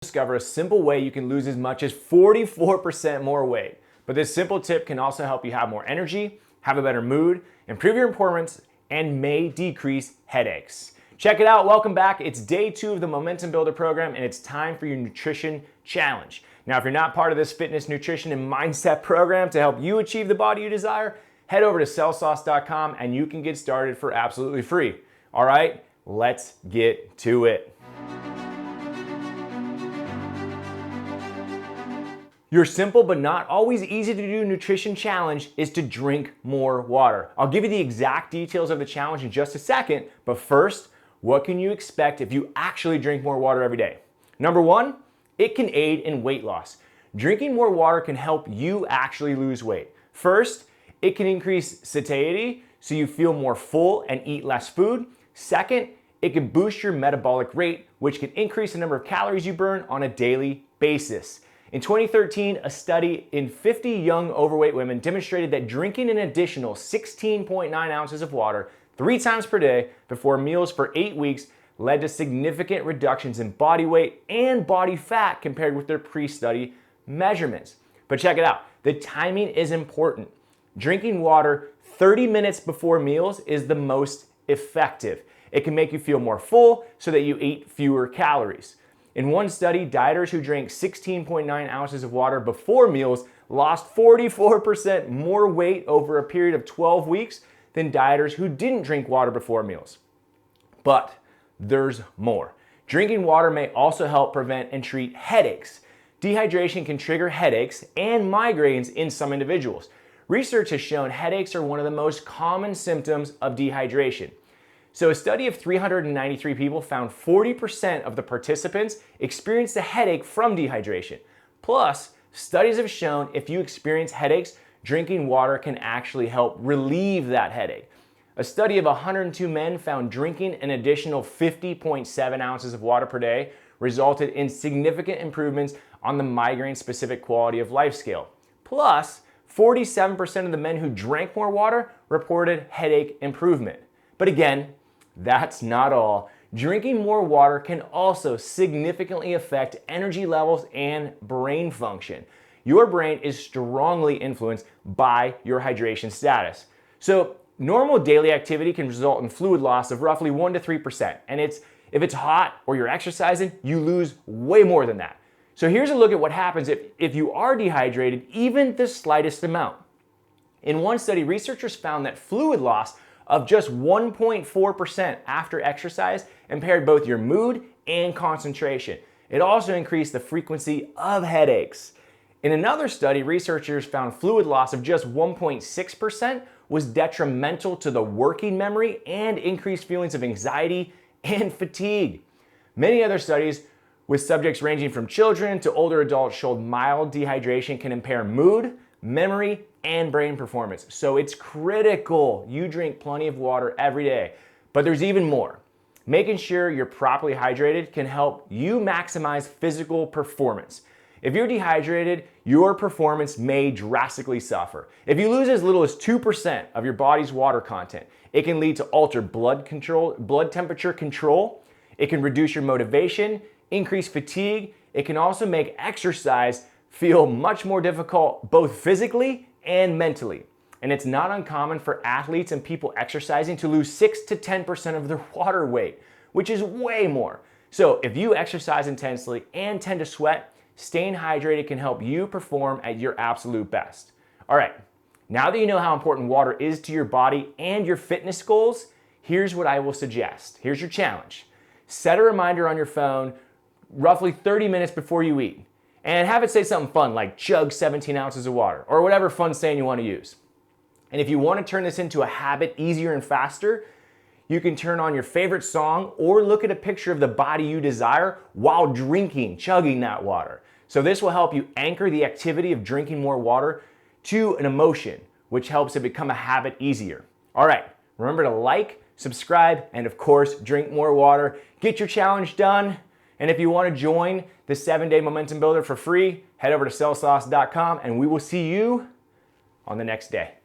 Discover a simple way you can lose as much as 44% more weight. But this simple tip can also help you have more energy, have a better mood, improve your performance, and may decrease headaches. Check it out. Welcome back. It's day 2 of the Momentum Builder program, and it's time for your nutrition challenge. Now, if you're not part of this fitness, nutrition, and mindset program to help you achieve the body you desire, head over to cellsauce.com and you can get started for absolutely free. All right, let's get to it. Your simple but not always easy to do nutrition challenge is to drink more water. I'll give you the exact details of the challenge in just a second, but first, what can you expect if you actually drink more water every day? Number 1, it can aid in weight loss. Drinking more water can help you actually lose weight. First, it can increase satiety, so you feel more full and eat less food. Second, it can boost your metabolic rate, which can increase the number of calories you burn on a daily basis. In 2013, a study in 50 young overweight women demonstrated that drinking an additional 16.9 ounces of water 3 times per day before meals for 8 weeks led to significant reductions in body weight and body fat compared with their pre-study measurements. But check it out, the timing is important. Drinking water 30 minutes before meals is the most effective. It can make you feel more full so that you eat fewer calories. In one study, dieters who drank 16.9 ounces of water before meals lost 44% more weight over a period of 12 weeks than dieters who didn't drink water before meals. But there's more. Drinking water may also help prevent and treat headaches. Dehydration can trigger headaches and migraines in some individuals. Research has shown headaches are one of the most common symptoms of dehydration. So a study of 393 people found 40% of the participants experienced a headache from dehydration. Plus, studies have shown if you experience headaches, drinking water can actually help relieve that headache. A study of 102 men found drinking an additional 50.7 ounces of water per day resulted in significant improvements on the migraine-specific quality of life scale. Plus, 47% of the men who drank more water reported headache improvement. But again, that's not all. Drinking more water can also significantly affect energy levels and brain function. Your brain is strongly influenced by your hydration status. So normal daily activity can result in fluid loss of roughly 1 to 3%. And if it's hot or you're exercising, you lose way more than that. So here's a look at what happens if you are dehydrated, even the slightest amount. In one study, researchers found that fluid loss of just 1.4% after exercise impaired both your mood and concentration. It also increased the frequency of headaches. In another study, researchers found fluid loss of just 1.6% was detrimental to the working memory and increased feelings of anxiety and fatigue. Many other studies with subjects ranging from children to older adults showed mild dehydration can impair mood, memory, and brain performance. So it's critical you drink plenty of water every day. But there's even more. Making sure you're properly hydrated can help you maximize physical performance. If you're dehydrated, your performance may drastically suffer. If you lose as little as 2% of your body's water content, it can lead to altered blood temperature control. It can reduce your motivation, increase fatigue. It can also make exercise feel much more difficult, both physically and mentally. And it's not uncommon for athletes and people exercising to lose 6 to 10% of their water weight, which is way more. So if you exercise intensely and tend to sweat, staying hydrated can help you perform at your absolute best. All right, now that you know how important water is to your body and your fitness goals, here's what I will suggest. Here's your challenge. Set a reminder on your phone roughly 30 minutes before you eat. And have it say something fun like chug 17 ounces of water or whatever fun saying you want to use. And if you want to turn this into a habit easier and faster, you can turn on your favorite song or look at a picture of the body you desire while chugging that water. So this will help you anchor the activity of drinking more water to an emotion, which helps it become a habit easier. All right, remember to like, subscribe, and of course, drink more water. Get your challenge done. And if you want to join the 7-Day Momentum Builder for free, head over to cellsauce.com and we will see you on the next day.